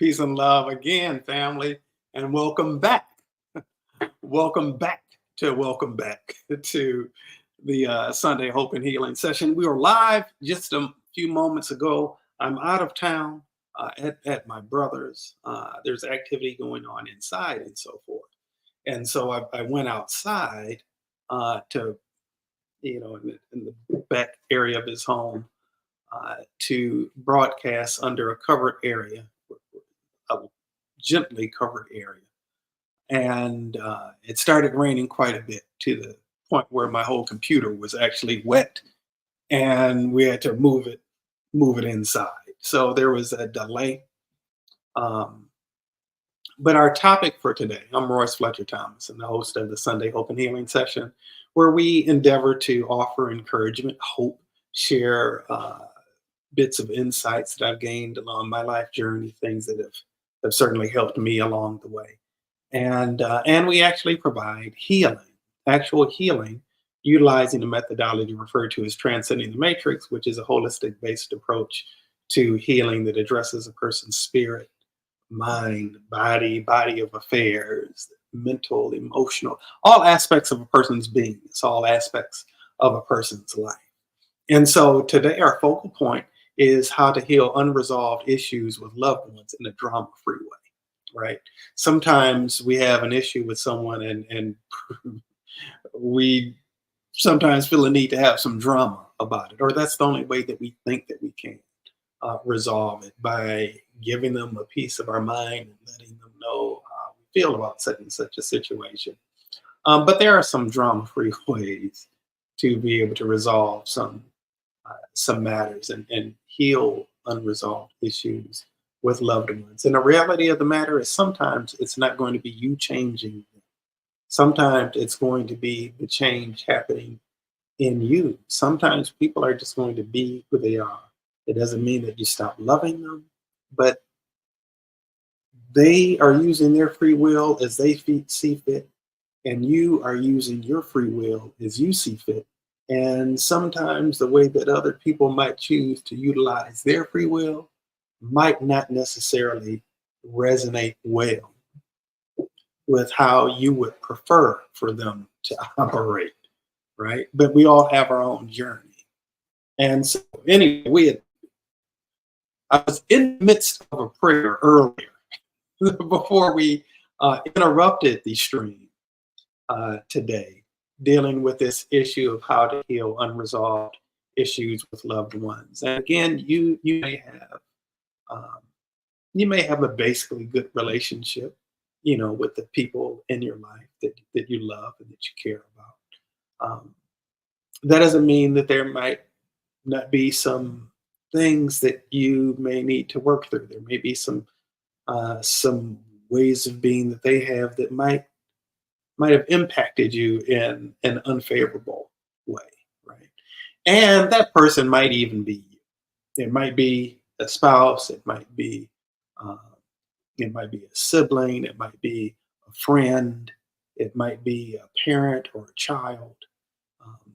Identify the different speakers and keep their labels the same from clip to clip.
Speaker 1: Peace and love again, family, and welcome back. Welcome back to the Sunday Hope and Healing session. We were live just a few moments ago. I'm out of town at my brother's. There's activity going on inside and so forth. And so I went outside to, in the back area of his home to broadcast under a covered area, a gently covered area. And it started raining quite a bit to the point where my whole computer was actually wet, and we had to move it inside. So there was a delay. Um, but our topic for today, I'm Royce Fletcher Thomason, the host of the Sunday Hope and Healing session, where we endeavor to offer encouragement, hope, share bits of insights that I've gained along my life journey, things that have certainly helped me along the way. And we actually provide healing, actual healing, utilizing the methodology referred to as transcending the matrix, which is a holistic based approach to healing that addresses a person's spirit, mind, body of affairs, mental, emotional, all aspects of a person's being. It's all aspects of a person's life. And so today our focal point is how to heal unresolved issues with loved ones in a drama-free way. Right. Sometimes we have an issue with someone and we sometimes feel a need to have some drama about it, or that's the only way that we think that we can resolve it, by giving them a piece of our mind and letting them know how we feel about such and such a situation. But there are some drama-free ways to be able to resolve some matters and heal unresolved issues with loved ones. And the reality of the matter is sometimes it's not going to be you changing them. Sometimes it's going to be the change happening in you. Sometimes people are just going to be who they are. It doesn't mean that you stop loving them, but they are using their free will as they see fit, and you are using your free will as you see fit. And sometimes the way that other people might choose to utilize their free will might not necessarily resonate well with how you would prefer for them to operate, right? But we all have our own journey. And so anyway, I was in the midst of a prayer earlier before we interrupted the stream today, dealing with this issue of how to heal unresolved issues with loved ones. And again, um, you may have a basically good relationship, with the people in your life that you love and that you care about. That doesn't mean that there might not be some things that you may need to work through. There may be some ways of being that they have that might have impacted you in an unfavorable way, right? And that person might even be you. It might be a spouse. Uh, it might be a sibling. It might be a friend. It might be a parent or a child. Um,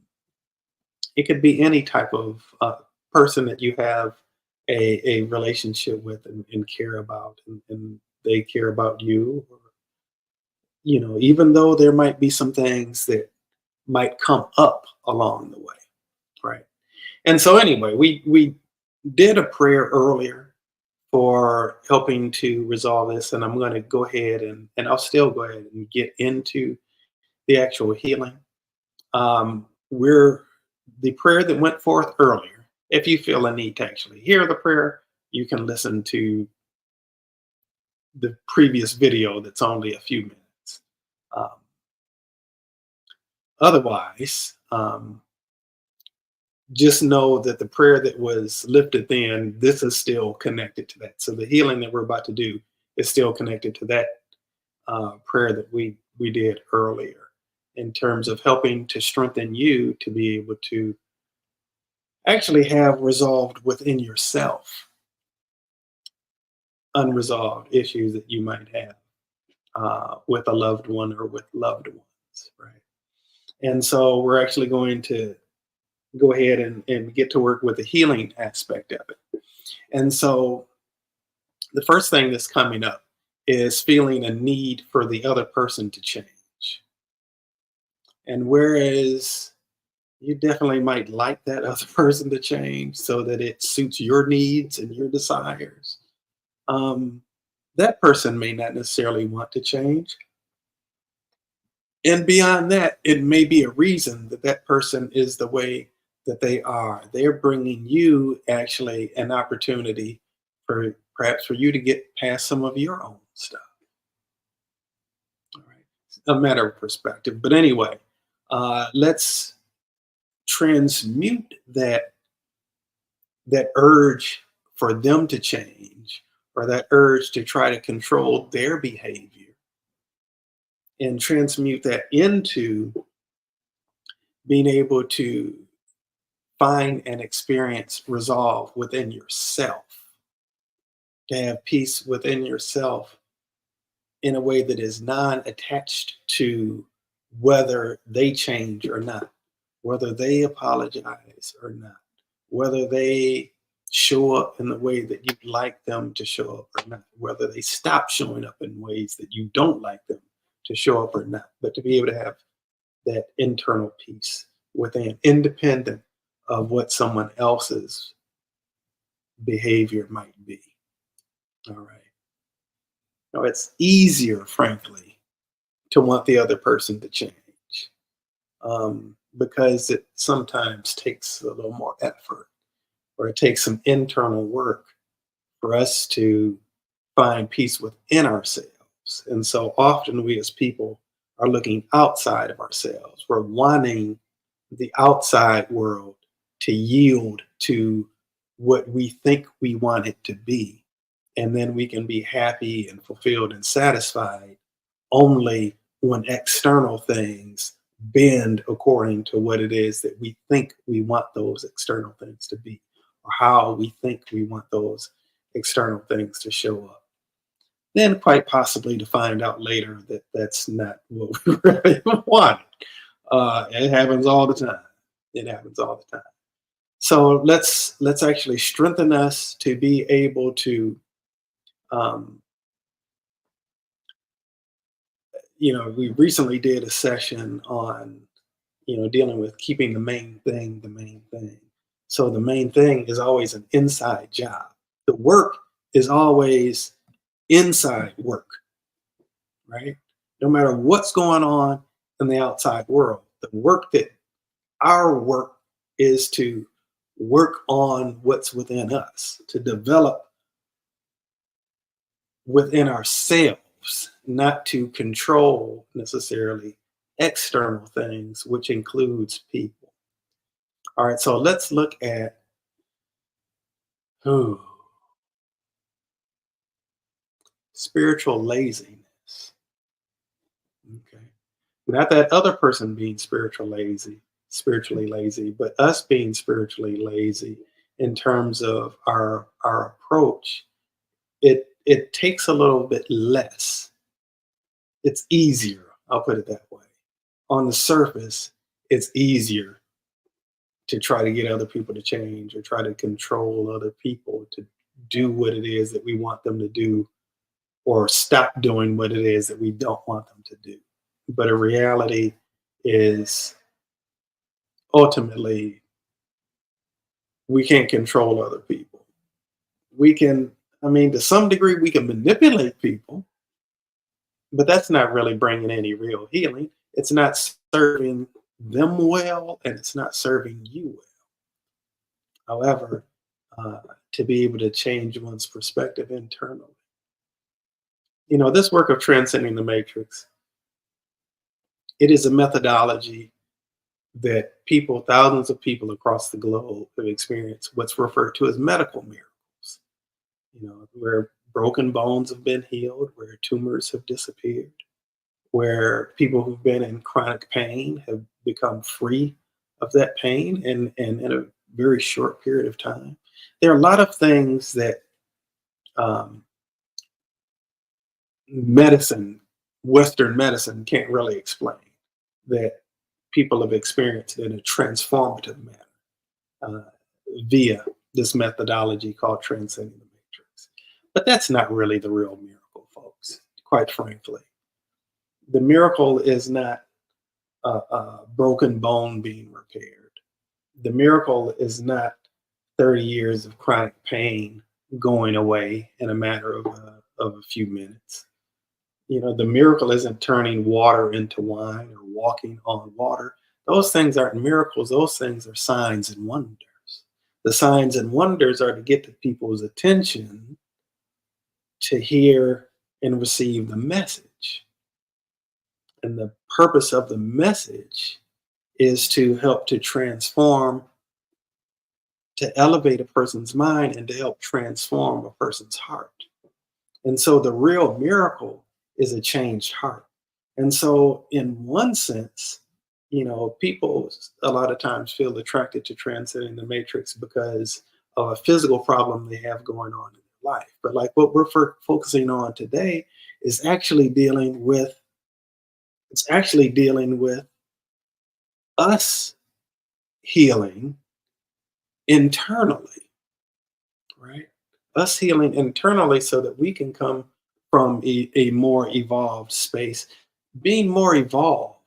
Speaker 1: it could be any type of person that you have a relationship with and care about, and they care about you. Or, even though there might be some things that might come up along the way, right? And so anyway, we did a prayer earlier for helping to resolve this, and I'm going to go ahead and I'll still go ahead and get into the actual healing. We're the prayer that went forth earlier. If you feel a need to actually hear the prayer, you can listen to the previous video that's only a few minutes. Um, Otherwise, just know that the prayer that was lifted then, this is still connected to that. So the healing that we're about to do is still connected to that prayer that we did earlier, in terms of helping to strengthen you to be able to actually have resolved within yourself unresolved issues that you might have with a loved one or with loved ones, right? And so we're actually going to go ahead and get to work with the healing aspect of it. And so the first thing that's coming up is feeling a need for the other person to change. And whereas you definitely might like that other person to change so that it suits your needs and your desires, um, that person may not necessarily want to change. And beyond that, it may be a reason that that person is the way that they are. They're bringing you actually an opportunity for perhaps for you to get past some of your own stuff. All right. A matter of perspective. But anyway, let's transmute that urge for them to change or that urge to try to control their behavior and transmute that into being able to find and experience resolve within yourself, to have peace within yourself in a way that is non attached to whether they change or not, whether they apologize or not, whether they show up in the way that you'd like them to show up or not, whether they stop showing up in ways that you don't like them to show up or not, but to be able to have that internal peace within, independent of what someone else's behavior might be. All right. Now, it's easier, frankly, to want the other person to change because it sometimes takes a little more effort or it takes some internal work for us to find peace within ourselves. And so often we as people are looking outside of ourselves. We're wanting the outside world to yield to what we think we want it to be. And then we can be happy and fulfilled and satisfied only when external things bend according to what it is that we think we want those external things to be, or how we think we want those external things to show up. Then, quite possibly, to find out later that that's not what we really want. It happens all the time. It happens all the time. So let's actually strengthen us to be able to, um, we recently did a session on, dealing with keeping the main thing. So the main thing is always an inside job. The work is always inside work, right? No matter what's going on in the outside world, the work that our work is to work on what's within us, to develop within ourselves, not to control necessarily external things, which includes people. All right, so let's look at oh, spiritual laziness. Okay. Not that other person being spiritually lazy, but us being spiritually lazy in terms of our approach. It takes a little bit less. It's easier, I'll put it that way. On the surface, it's easier to try to get other people to change or try to control other people to do what it is that we want them to do or stop doing what it is that we don't want them to do. But a reality is ultimately we can't control other people. We can, I mean, to some degree, we can manipulate people, but that's not really bringing any real healing. It's not serving them well, and it's not serving you well. However, uh, to be able to change one's perspective internally. This work of transcending the matrix, it is a methodology that people, thousands of people across the globe have experienced what's referred to as medical miracles, where broken bones have been healed, where tumors have disappeared, where people who've been in chronic pain have become free of that pain and in a very short period of time. There are a lot of things that um, medicine, Western medicine, can't really explain that people have experienced in a transformative manner via this methodology called transcending the matrix. But that's not really the real miracle, folks, quite frankly. The miracle is not a broken bone being repaired. The miracle is not 30 years of chronic pain going away in a matter of a few minutes. You know, the miracle isn't turning water into wine or walking on water. Those things aren't miracles, those things are signs and wonders. The signs and wonders are to get the people's attention to hear and receive the message. And the purpose of the message is to help to transform, to elevate a person's mind and to help transform a person's heart. And so the real miracle is a changed heart. And so, in one sense, you know, people a lot of times feel attracted to transcending the matrix because of a physical problem they have going on in their life. But like what we're focusing on today is actually dealing with, it's actually dealing with us healing internally, right? Us healing internally so that we can come from a more evolved space. Being more evolved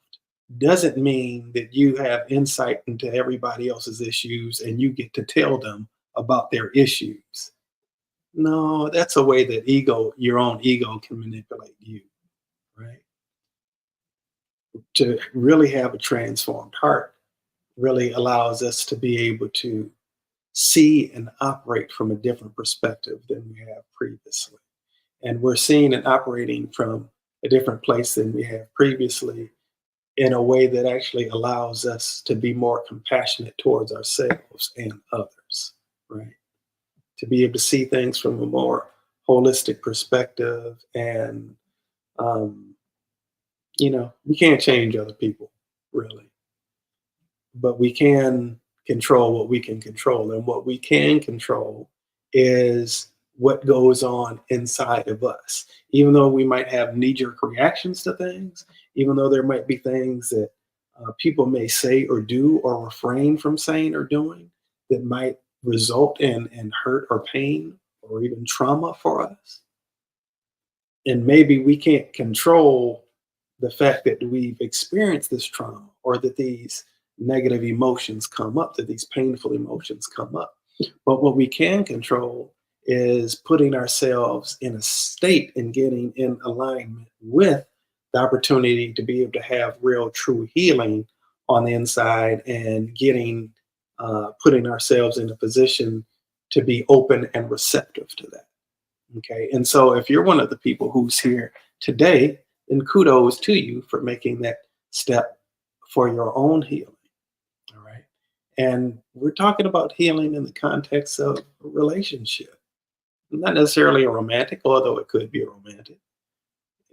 Speaker 1: doesn't mean that you have insight into everybody else's issues and you get to tell them about their issues. No, that's a way that your own ego can manipulate you, right? To really have a transformed heart really allows us to be able to see and operate from a different perspective than we have previously. And we're seeing and operating from a different place than we have previously in a way that actually allows us to be more compassionate towards ourselves and others, right? To be able to see things from a more holistic perspective. And, um, you know, we can't change other people, really, but we can control what we can control. And what we can control is what goes on inside of us. Even though we might have knee jerk reactions to things, even though there might be things that people may say or do or refrain from saying or doing that might result in hurt or pain or even trauma for us. And maybe we can't control the fact that we've experienced this trauma or that these negative emotions come up, that these painful emotions come up. But what we can control is putting ourselves in a state and getting in alignment with the opportunity to be able to have real, true healing on the inside and getting, putting ourselves in a position to be open and receptive to that. Okay. And so if you're one of the people who's here today, then kudos to you for making that step for your own healing. All right. And we're talking about healing in the context of a relationship, not necessarily a romantic, although it could be a romantic.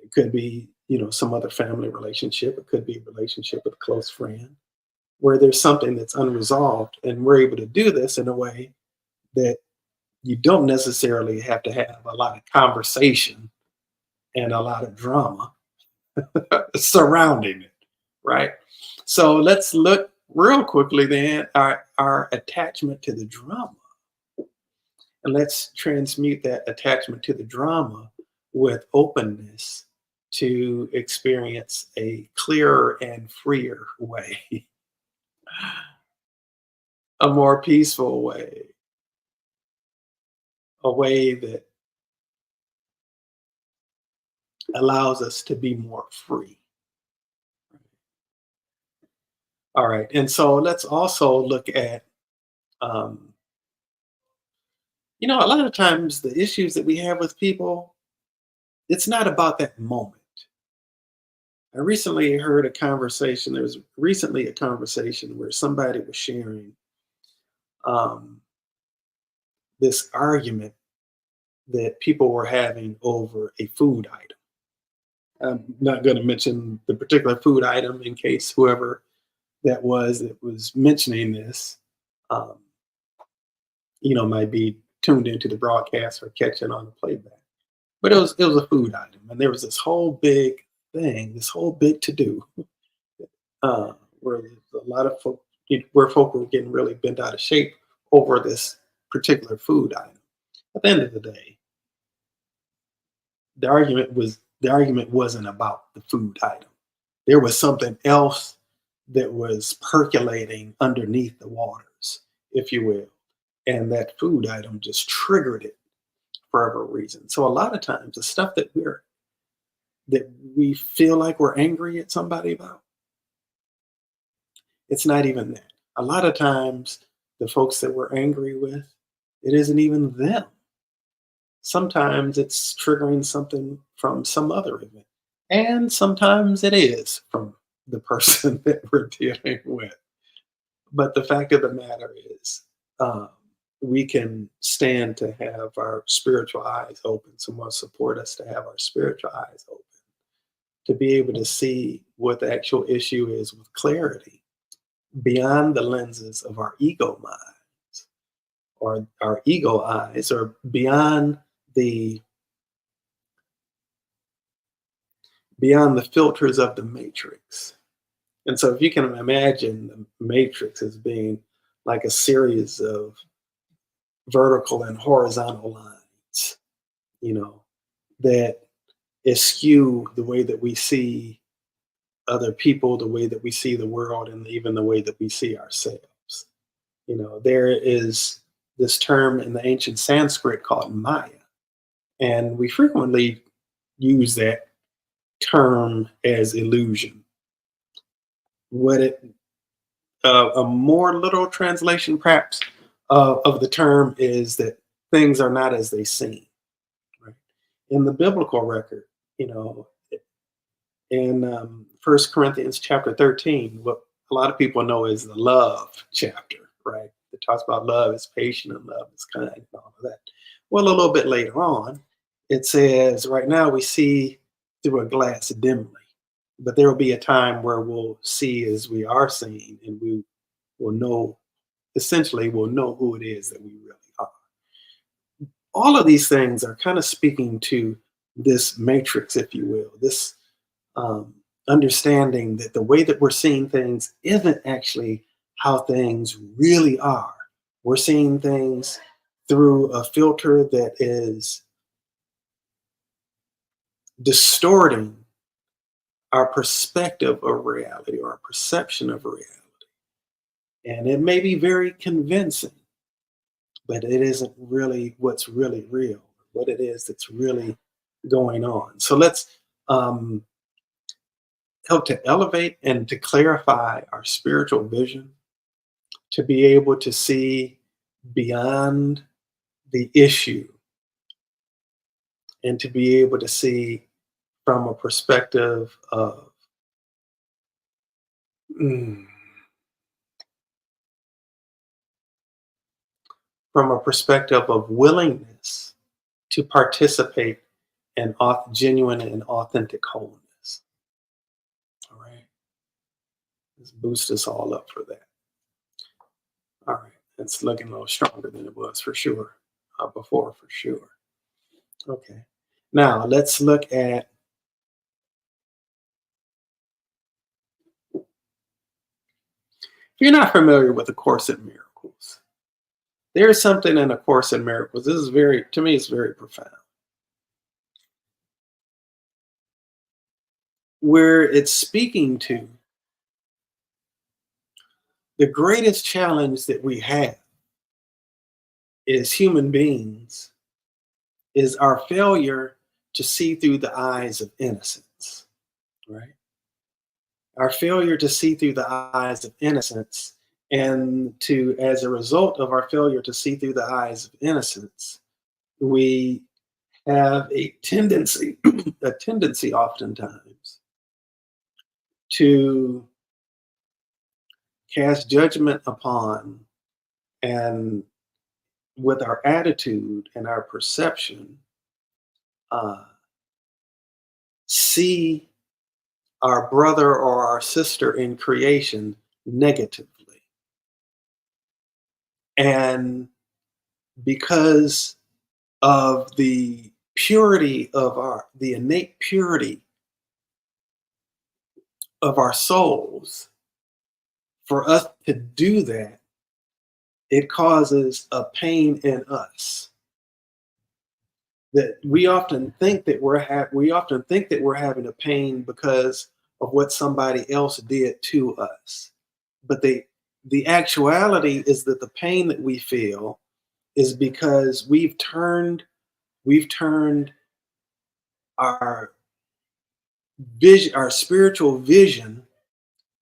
Speaker 1: It could be, you know, some other family relationship. It could be a relationship with a close friend where there's something that's unresolved. And we're able to do this in a way that you don't necessarily have to have a lot of conversation and a lot of drama surrounding it, right? So let's look real quickly then our attachment to the drama. And let's transmute that attachment to the drama with openness to experience a clearer and freer way, a more peaceful way, a way that allows us to be more free. All right. And so let's also look at, um, you know, a lot of times the issues that we have with people, it's not about that moment. I recently heard a conversation. There was recently a conversation where somebody was sharing um, this argument that people were having over a food item. I'm not going to mention the particular food item in case whoever that was mentioning this, um, you know, might be tuned into the broadcast or catch it on the playback. But it was a food item, and there was this whole big thing, this whole big to do, where a lot of folk, where folk were getting really bent out of shape over this particular food item. At the end of the day, the argument wasn't about the food item. There was something else that was percolating underneath the waters, if you will. And that food item just triggered it for whatever reason. So a lot of times the stuff that we feel like we're angry at somebody about, it's not even that. A lot of times the folks that we're angry with, it isn't even them. Sometimes it's triggering something from some other event. And sometimes it is from the person that we're dealing with. But the fact of the matter is, um, we can stand to have our spiritual eyes open. Someone support us to have our spiritual eyes open, to be able to see what the actual issue is with clarity beyond the lenses of our ego minds or our ego eyes, or the beyond the filters of the matrix. And so if you can imagine the matrix as being like a series of vertical and horizontal lines, you know, that eschew the way that we see other people, the way that we see the world, and even the way that we see ourselves. You know, there is this term in the ancient Sanskrit called Maya, and we frequently use that term as illusion. What it a more literal translation, perhaps, of the term is that things are not as they seem. Right? In the biblical record, you know, in 1 Corinthians chapter 13, what a lot of people know is the love chapter, right? It talks about love is patient and love is kind and all of that. Well, a little bit later on, it says, right now we see through a glass dimly, but there will be a time where we'll see as we are seeing, and we will know, essentially, we'll know who it is that we really are. All of these things are kind of speaking to this matrix, if you will, this um, understanding that the way that we're seeing things isn't actually how things really are. We're seeing things through a filter that is distorting our perspective of reality or our perception of reality. And it may be very convincing, but it isn't really what's really real, what it is that's really going on. So let's um, help to elevate and to clarify our spiritual vision, to be able to see beyond the issue and to be able to see from a perspective of mm, from a perspective of willingness to participate in genuine and authentic wholeness. All right, let's boost us all up for that. All right, it's looking a little stronger than it was for sure, before for sure. Okay, now let's look at, if you're not familiar with the Course in Miracles, there's something in A Course in Miracles. This is very, to me, it's very profound, where it's speaking to the greatest challenge that we have as human beings is our failure to see through the eyes of innocence, right? Our failure to see through the eyes of innocence, and to, as a result of our failure to see through the eyes of innocence, we have a tendency, a tendency oftentimes to cast judgment upon, and with our attitude and our perception, uh, see our brother or our sister in creation negatively. And because of the purity of the innate purity of our souls, for us to do that, it causes a pain in us. That we often think that we often think that we're having a pain because of what somebody else did to us. But the actuality is that the pain that we feel is because we've turned our our spiritual vision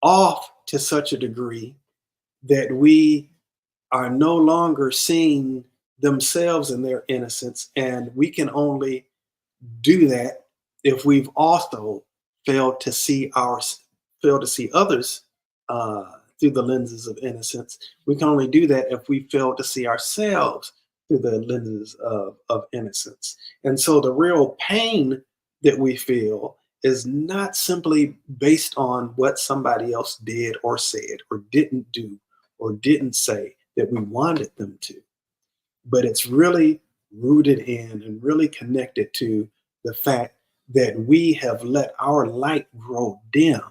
Speaker 1: off to such a degree that we are no longer seeing themselves in their innocence, and we can only do that if we've also failed to see our failed to see others through the lenses of innocence. We can only do that if we fail to see ourselves through the lenses of innocence. And so the real pain that we feel is not simply based on what somebody else did or said or didn't do or didn't say that we wanted them to, but it's really rooted in and really connected to the fact that we have let our light grow dim.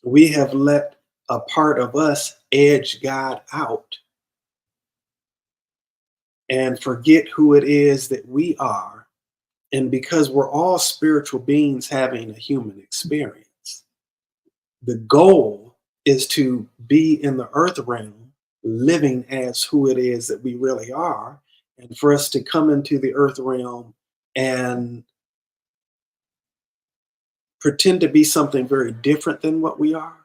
Speaker 1: We have let a part of us edge God out and forget who it is that we are. And because we're all spiritual beings having a human experience, the goal is to be in the earth realm, living as who it is that we really are, and for us to come into the earth realm and pretend to be something very different than what we are,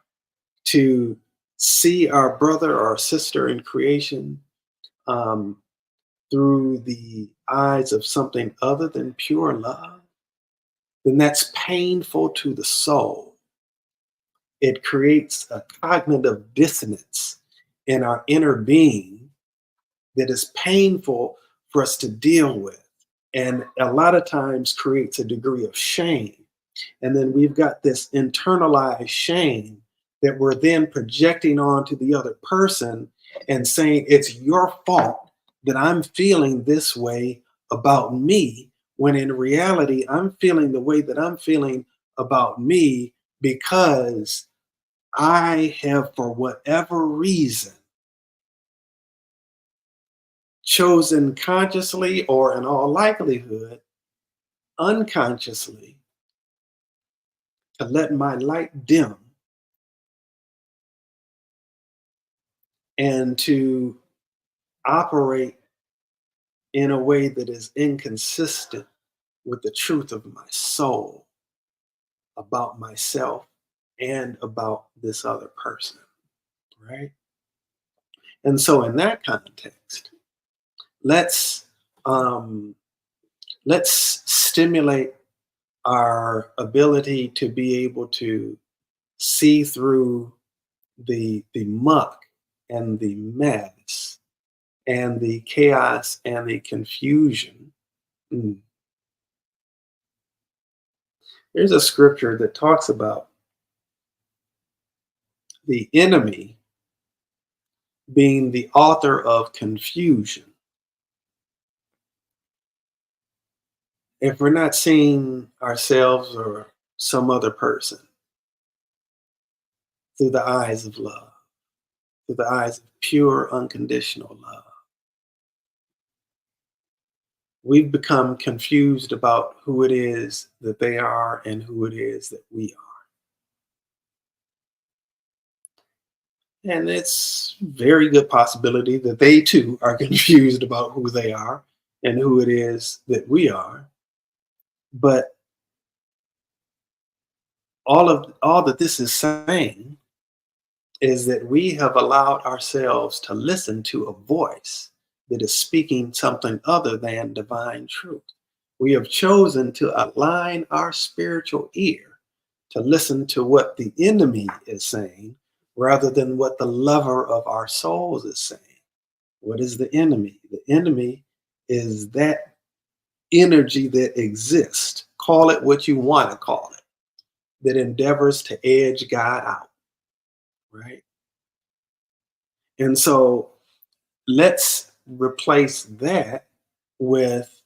Speaker 1: to see our brother or sister in creation um, through the eyes of something other than pure love, then that's painful to the soul. It creates a cognitive dissonance in our inner being that is painful for us to deal with, and a lot of times creates a degree of shame. And then we've got this internalized shame that we're then projecting onto the other person and saying it's your fault that I'm feeling this way about me, when in reality I'm feeling the way that I'm feeling about me because I have, for whatever reason, chosen consciously or in all likelihood unconsciously to let my light dim and to operate in a way that is inconsistent with the truth of my soul about myself and about this other person, right? And so in that context, let's um, let's stimulate our ability to be able to see through the muck and the mess and the chaos and the confusion. Mm. There's a scripture that talks about the enemy being the author of confusion. If we're not seeing ourselves or some other person through the eyes of love, through the eyes of pure, unconditional love, we've become confused about who it is that they are and who it is that we are. And it's very good possibility that they too are confused about who they are and who it is that we are. But all that this is saying is that we have allowed ourselves to listen to a voice that is speaking something other than divine truth. We have chosen to align our spiritual ear to listen to what the enemy is saying rather than what the lover of our souls is saying. What is the enemy? The enemy is that energy that exists, call it what you want to call it, that endeavors to edge God out, right? And so let's replace that with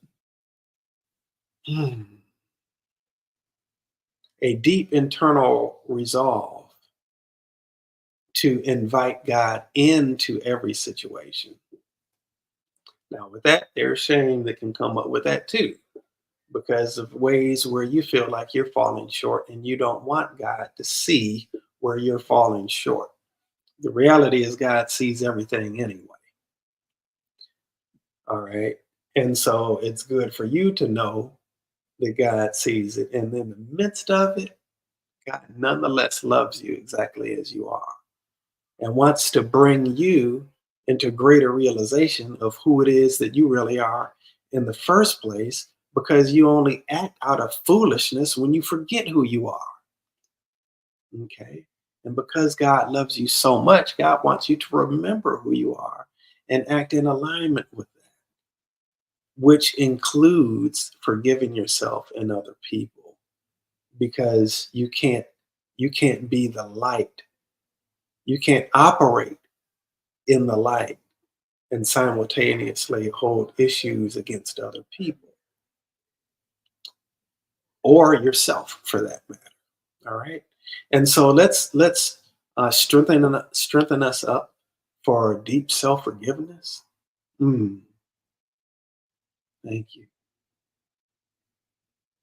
Speaker 1: hmm, a deep internal resolve to invite God into every situation. Now, with that, there's shame that can come up with that too, because of ways where you feel like you're falling short and you don't want God to see where you're falling short. The reality is, God sees everything anyway. All right. And so it's good for you to know that God sees it. And in the midst of it, God nonetheless loves you exactly as you are and wants to bring you into greater realization of who it is that you really are in the first place, because you only act out of foolishness when you forget who you are. Okay. And because God loves you so much, God wants you to remember who you are and act in alignment with that, which includes forgiving yourself and other people, because you can't be the light. You can't operate in the light and simultaneously hold issues against other people or yourself for that matter. All right. And so let's strengthen us up for deep self-forgiveness. Mm, thank you.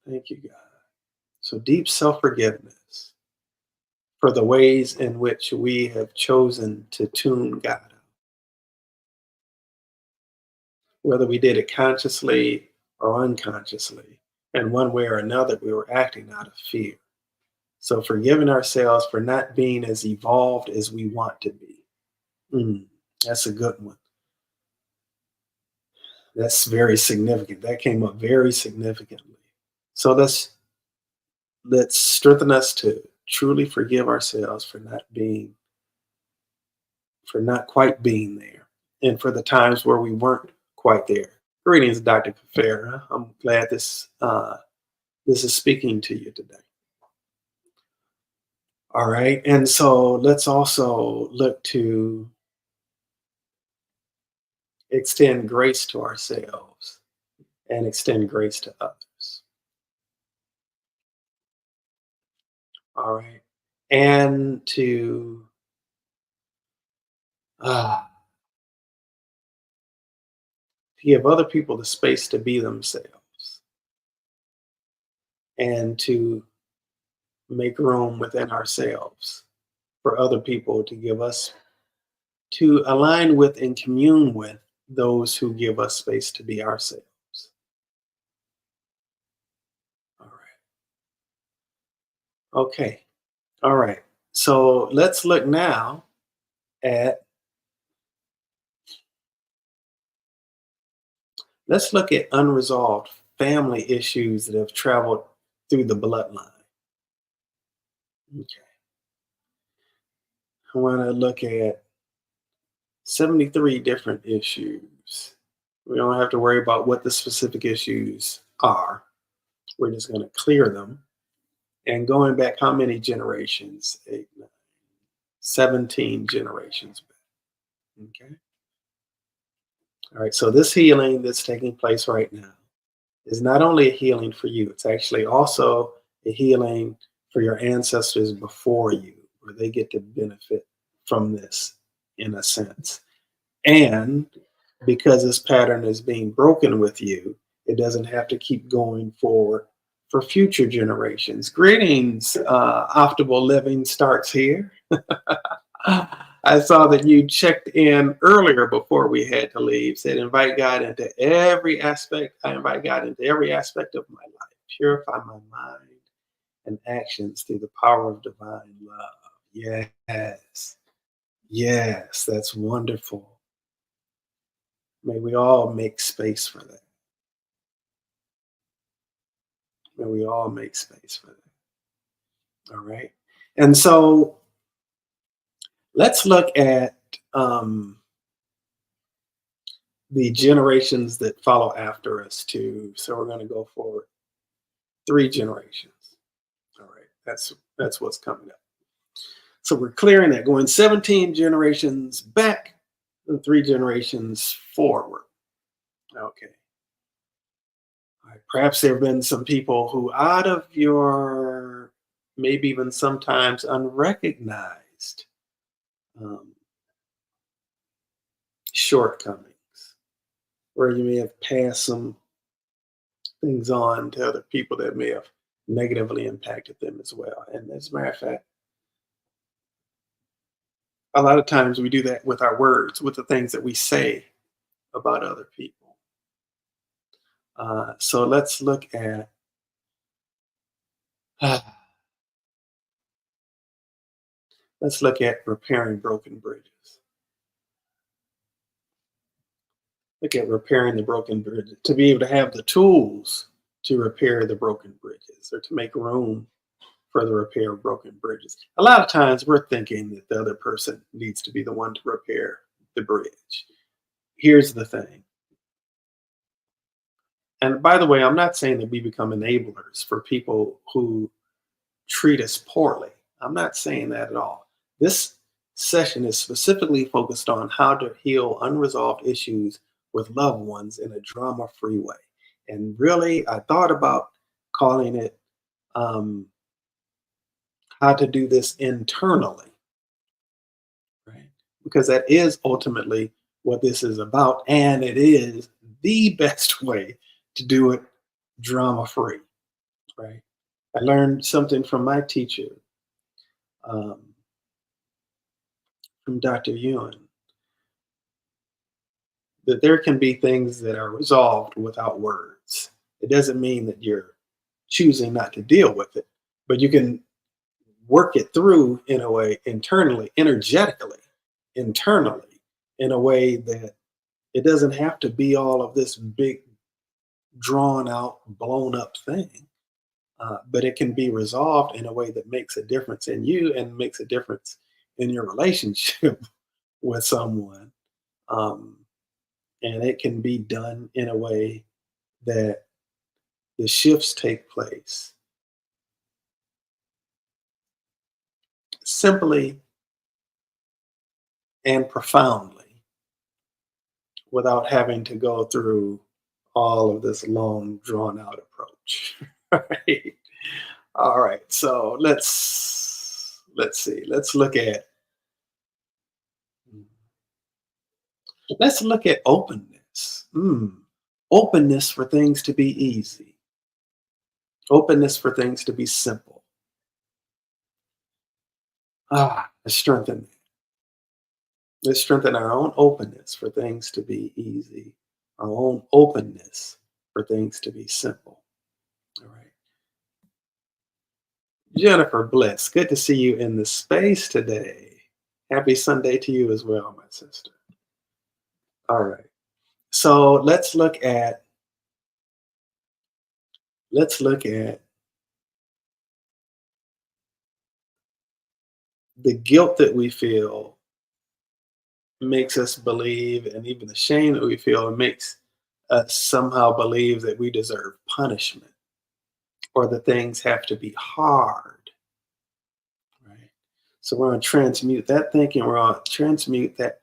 Speaker 1: Thank you, God. So deep self-forgiveness for the ways in which we have chosen to tune God out, whether we did it consciously or unconsciously. And one way or another, we were acting out of fear. So forgiving ourselves for not being as evolved as we want to be. Mm, that's a good one. That's very significant. That came up very significantly. So let's strengthen us to truly forgive ourselves for not quite being there, and for the times where we weren't quite there. Greetings, Dr. Kafera. I'm glad this is speaking to you today. All right, and so let's also look to extend grace to ourselves and extend grace to others. All right, and uh, to give other people the space to be themselves and to make room within ourselves for other people to give us to align with and commune with those who give us space to be ourselves. All right. Okay. All right. So at let's look at unresolved family issues that have traveled through the bloodline. Okay. I want to look at 73 different issues. We don't have to worry about what the specific issues are. We're just going to clear them. And going back how many generations? 8, 9, 17 generations back. Okay. All right. So this healing that's taking place right now is not only a healing for you, it's actually also a healing for your ancestors before you, where they get to benefit from this in a sense. And because this pattern is being broken with you, it doesn't have to keep going forward for future generations. Greetings, Optimal Living starts here. I saw that you checked in earlier before we had to leave. Said, invite God into every aspect. I invite God into every aspect of my life. Purify my mind and actions through the power of divine love. Yes. Yes, that's wonderful. May we all make space for that. May we all make space for that. All right. And so let's look at the generations that follow after us too. So we're going to go forward 3 generations. All right. That's what's coming up. So we're clearing that, going 17 generations back and 3 generations forward. Okay. All right. Perhaps there have been some people who, out of your maybe even sometimes unrecognized um, shortcomings, where you may have passed some things on to other people that may have negatively impacted them as well. And as a matter of fact, a lot of times we do that with our words, with the things that we say about other people. So let's look at let's look at repairing broken bridges. Look at repairing the broken bridges. To be able to have the tools to repair the broken bridges or to make room for the repair of broken bridges. A lot of times we're thinking that the other person needs to be the one to repair the bridge. Here's the thing. And by the way, I'm not saying that we become enablers for people who treat us poorly. I'm not saying that at all. This session is specifically focused on how to heal unresolved issues with loved ones in a drama free way. And really, I thought about calling it um, how to do this internally, right? Because that is ultimately what this is about. And it is the best way to do it drama free, right? I learned something from my teacher, um, from Dr. Ewan, that there can be things that are resolved without words. It doesn't mean that you're choosing not to deal with it, but you can work it through in a way internally, energetically, internally, in a way that it doesn't have to be all of this big, drawn out, blown up thing. But it can be resolved in a way that makes a difference in you and makes a difference in your relationship with someone. Um, and it can be done in a way that the shifts take place simply and profoundly without having to go through all of this long drawn out approach. Right. All right. So let's see. Let's look at openness. Openness for things to be easy. Openness for things to be simple. Let's strengthen that. Let's strengthen our own openness for things to be easy, our own openness for things to be simple. All right. Jennifer Bliss, good to see you in the space today. Happy Sunday to you as well, my sister. All right. So let's look at the guilt that we feel makes us believe, and even the shame that we feel makes us somehow believe that we deserve punishment or that things have to be hard, right? So we're going to transmute that thinking, we're going to transmute that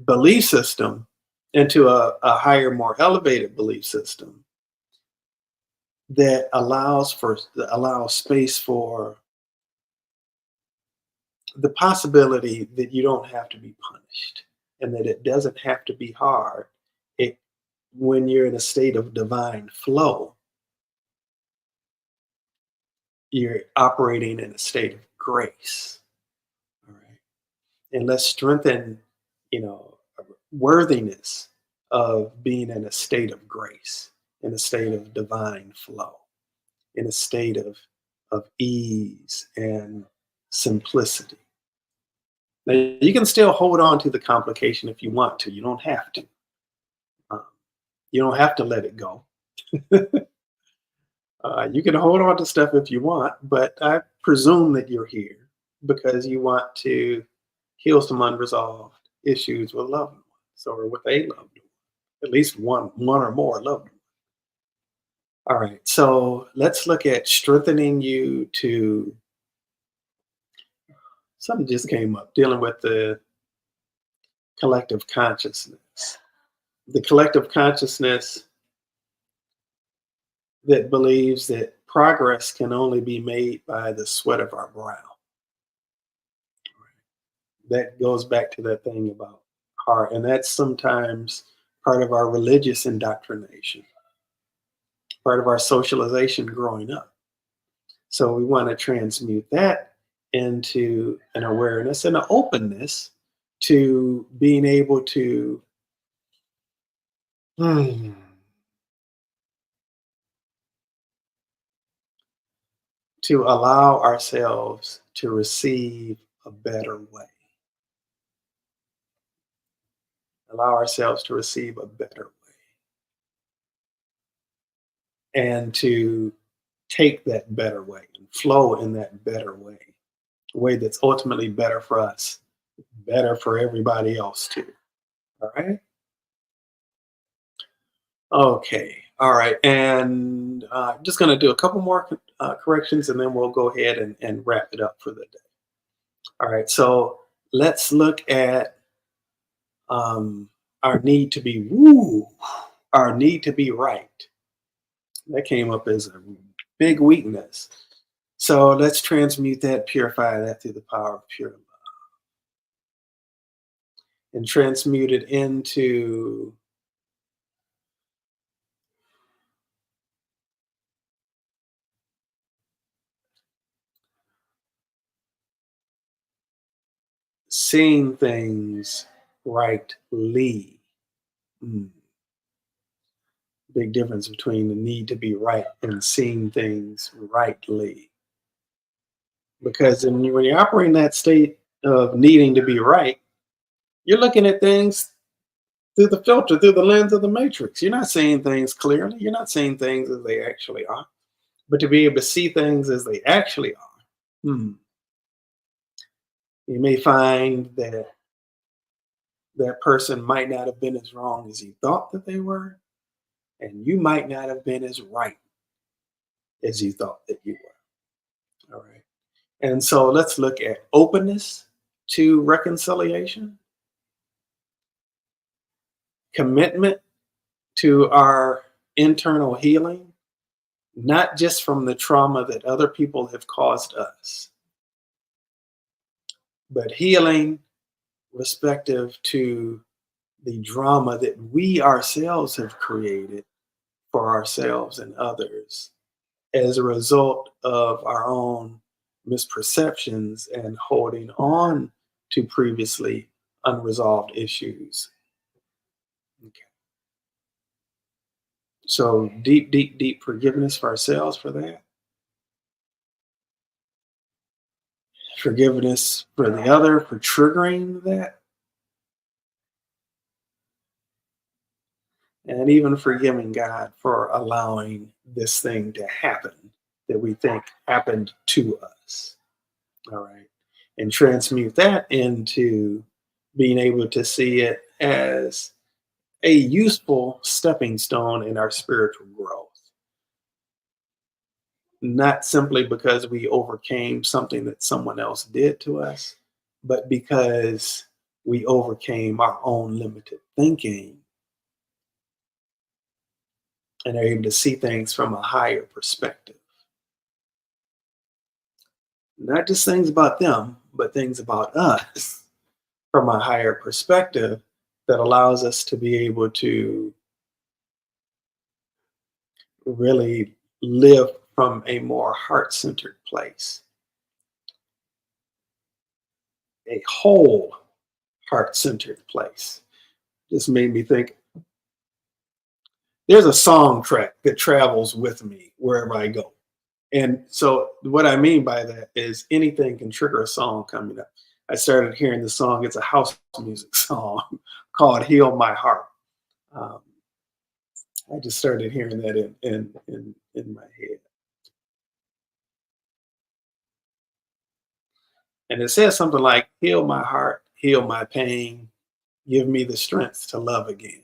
Speaker 1: belief system into a higher, more elevated belief system that allows space for the possibility that you don't have to be punished and that it doesn't have to be hard. It When you're in a state of divine flow, you're operating in a state of grace. All right. And let's strengthen, you know, worthiness of being in a state of grace, in a state of divine flow, in a state of ease and simplicity. Now, you can still hold on to the complication if you want to. You don't have to. Um, you don't have to let it go. You can hold on to stuff if you want, but I presume that you're here because you want to heal some unresolved issues with loved ones or with a loved one, at least one or more loved ones. All right, so let's look at strengthening you to something just came up dealing with the collective consciousness. The collective consciousness that believes that progress can only be made by the sweat of our brow. That goes back to that thing about heart. And that's sometimes part of our religious indoctrination, part of our socialization growing up. So we want to transmute that into an awareness and an openness to being able to hmm, to allow ourselves to receive a better way, allow ourselves to receive a better way, and to take that better way and flow in that better way, a way that's ultimately better for us, better for everybody else too. All right. Okay. All right. And just going to do a couple more corrections and then we'll go ahead and wrap it up for the day. All right. So let's look at um, our need to be woo, our need to be right. That came up as a big weakness. So let's transmute that, purify that through the power of pure love, and transmute it into seeing things rightly. Mm. Big difference between the need to be right and seeing things rightly. Because when you operate in that state of needing to be right, you're looking at things through the filter, through the lens of the matrix. You're not seeing things clearly. You're not seeing things as they actually are. But to be able to see things as they actually are, hmm, you may find that that person might not have been as wrong as you thought that they were, and you might not have been as right as you thought that you were. All right. And so let's look at openness to reconciliation, commitment to our internal healing, not just from the trauma that other people have caused us, but healing respective to the drama that we ourselves have created for ourselves and others as a result of our own misperceptions and holding on to previously unresolved issues. Okay. So deep, deep, deep forgiveness for ourselves for that. Forgiveness for the other for triggering that. And even forgiving God for allowing this thing to happen that we think happened to us. All right. And transmute that into being able to see it as a useful stepping stone in our spiritual growth. Not simply because we overcame something that someone else did to us, but because we overcame our own limited thinking and are able to see things from a higher perspective. Not just things about them, but things about us from a higher perspective that allows us to be able to really live from a more heart centered place, a whole heart centered place. Just made me think there's a song track that travels with me wherever I go. And so, what I mean by that is anything can trigger a song coming up. I started hearing the song, it's a house music song called Heal My Heart. Um, I just started hearing that in my head. And it says something like, heal my heart, heal my pain, give me the strength to love again.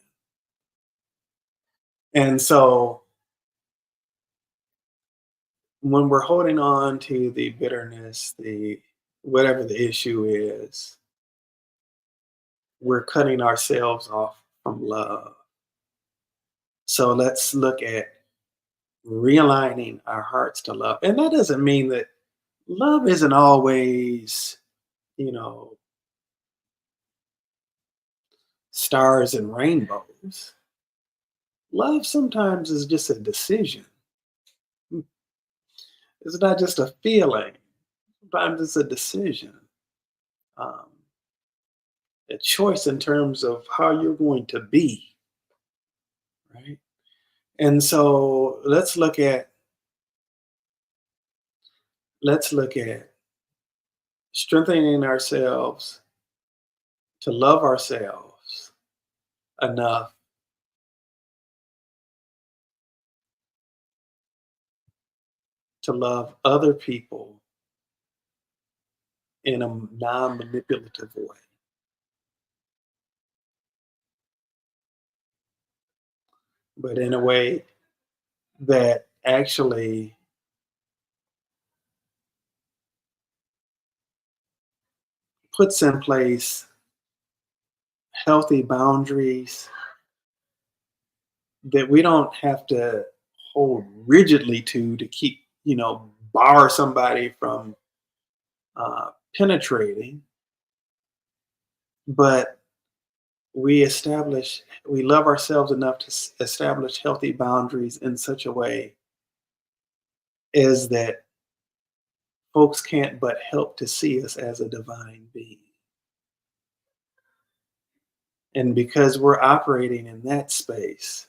Speaker 1: And so when we're holding on to the bitterness, the whatever the issue is, we're cutting ourselves off from love. So let's look at realigning our hearts to love. And that doesn't mean that love isn't always, you know, stars and rainbows. others. Love sometimes is just a decision. It's not just a feeling. Sometimes it's a decision, um, a choice in terms of how you're going to be, right? And so let's look at strengthening ourselves to love ourselves enough to love other people in a non-manipulative way, but in a way that actually puts in place healthy boundaries that we don't have to hold rigidly to keep, bar somebody from penetrating, but we love ourselves enough to establish healthy boundaries in such a way as that folks can't but help to see us as a divine being. And because we're operating in that space,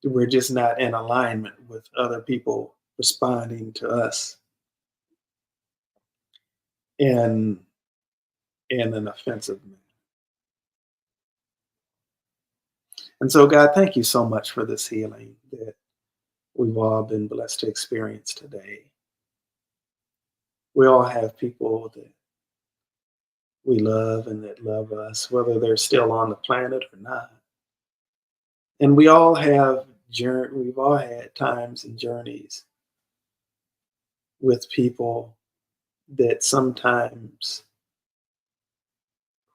Speaker 1: we're just not in alignment with other people responding to us in an offensive manner. And so, God, thank you so much for this healing that we've all been blessed to experience today. We all have people that we love and that love us, whether they're still on the planet or not. And we've all had times and journeys with people that sometimes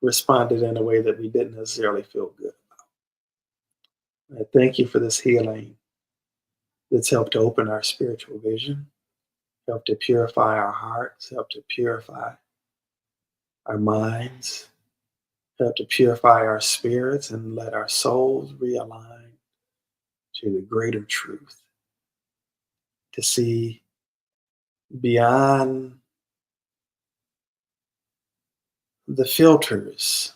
Speaker 1: responded in a way that we didn't necessarily feel good. I thank you for this healing that's helped to open our spiritual vision, helped to purify our hearts, helped to purify our minds, helped to purify our spirits and let our souls realign to the greater truth, to see beyond the filters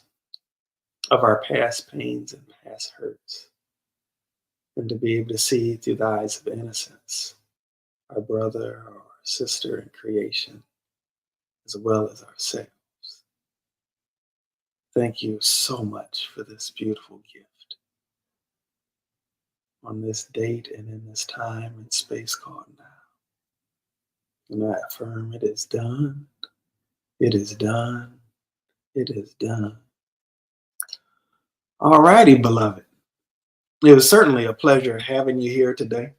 Speaker 1: of our past pains and past hurts, and to be able to see through the eyes of innocence our brother or sister in creation, as well as ourselves. Thank you so much for this beautiful gift on this date and in this time and space called now. And I affirm it is done, it is done, it is done. All righty, beloved. It was certainly a pleasure having you here today.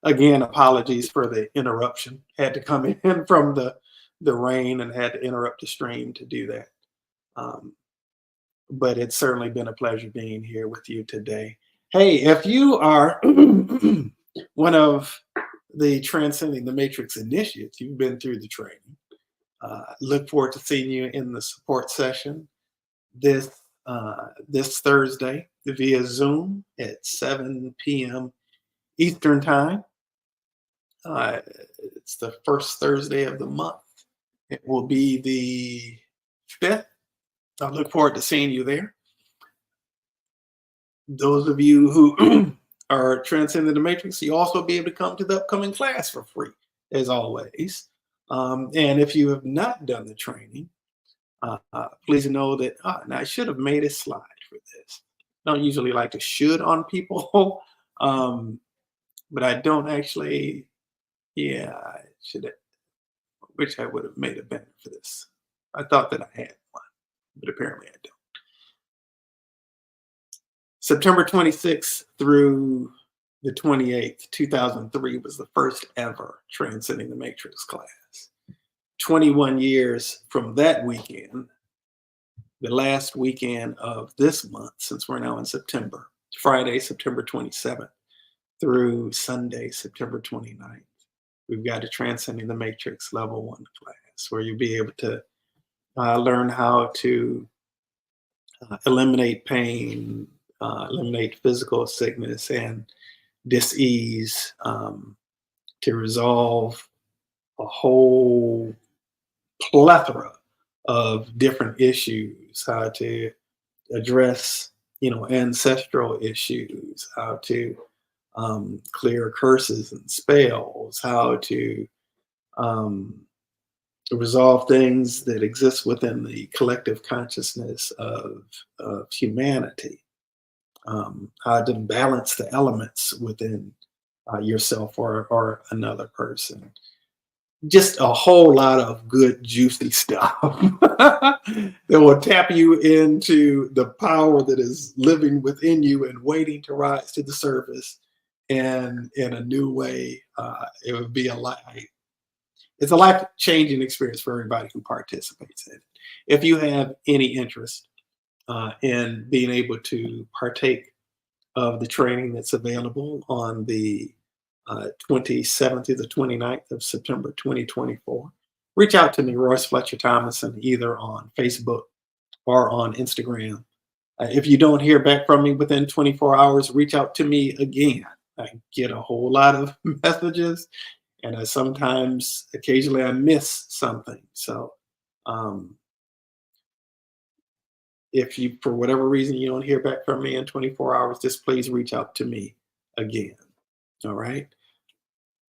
Speaker 1: Again, apologies for the interruption. Had to come in from the rain and had to interrupt the stream to do that. Um, but it's certainly been a pleasure being here with you today. Hey, if you are one of the Transcending the Matrix initiates, you've been through the training. Look forward to seeing you in the support session this Thursday via Zoom at 7 p.m. Eastern Time. It's the first Thursday of the month. It will be the 5th. I look forward to seeing you there. Those of you who are transcending the matrix, you also be able to come to the upcoming class for free, as always. And if you have not done the training, please know that, and I should have made a slide for this. I don't usually like to should on people, but I don't actually, yeah, I should have, wish I would have made a banner for this. I thought that I had one, but apparently I don't. September 26th through the 28th, 2003 was the first ever Transcending the Matrix class. 21 years from that weekend, the last weekend of this month, since we're now in September, Friday, September 27th through Sunday, September 29th, we've got a Transcending the Matrix Level 1 class where you'll be able to learn how to eliminate pain, eliminate physical sickness and dis-ease, to resolve a whole plethora of different issues, how to address, ancestral issues, how to clear curses and spells, how to um, resolve things that exist within the collective consciousness of humanity, how to balance the elements within yourself or another person. Just a whole lot of good, juicy stuff that will tap you into the power that is living within you and waiting to rise to the surface. And in a new way, it would be it's a life changing experience for everybody who participates in it. If you have any interest in being able to partake of the training that's available on the 27th through the 29th of September 2024. Reach out to me, Royce Fletcher Thomason, either on Facebook or on Instagram. If you don't hear back from me within 24 hours, reach out to me again. I get a whole lot of messages, and occasionally, I miss something. So, um, if you, for whatever reason, you don't hear back from me in 24 hours, just please reach out to me again. All right.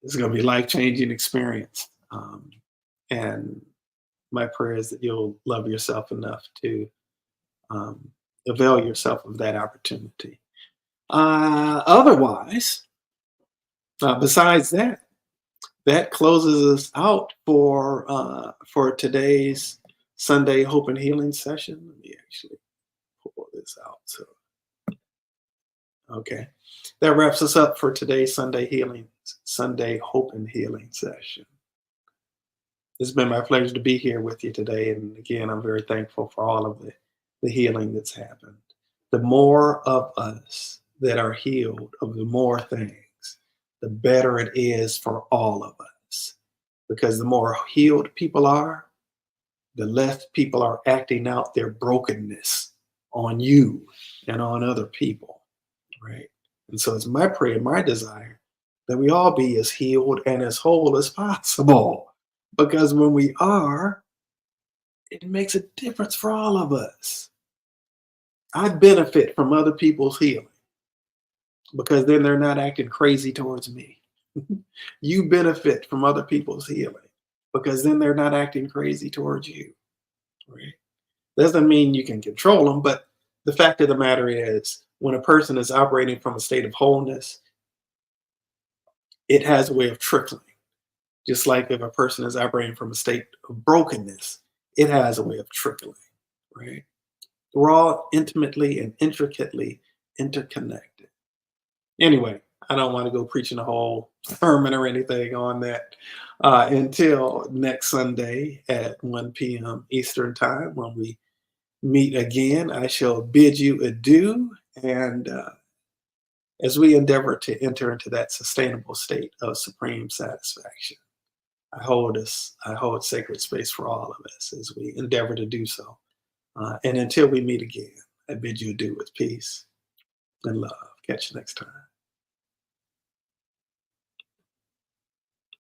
Speaker 1: It's going to be a life-changing experience. And my prayer is that you'll love yourself enough to um, avail yourself of that opportunity. Otherwise, besides that, that closes us out for today's Sunday Hope and Healing session. Let me actually pull this out. So, okay, that wraps us up for today's Sunday Hope and Healing session. It's been my pleasure to be here with you today. And again, I'm very thankful for all of the healing that's happened. The more of us that are healed of the more things, the better it is for all of us. Because the more healed people are, the less people are acting out their brokenness on you and on other people, right? And so it's my prayer, my desire that we all be as healed and as whole as possible. Because when we are, it makes a difference for all of us. I benefit from other people's healing because then they're not acting crazy towards me. You benefit from other people's healing because then they're not acting crazy towards you. Right? Doesn't mean you can control them, but the fact of the matter is, when a person is operating from a state of wholeness, it has a way of trickling. Just like if a person is operating from a state of brokenness, it has a way of trickling, right? We're all intimately and intricately interconnected. Anyway, I don't want to go preaching a whole sermon or anything on that until next Sunday at 1 p.m. Eastern Time when we meet again. I shall bid you adieu. And as we endeavor to enter into that sustainable state of supreme satisfaction, I hold sacred space for all of us as we endeavor to do so. And until we meet again, I bid you adieu with peace and love. Catch you next time.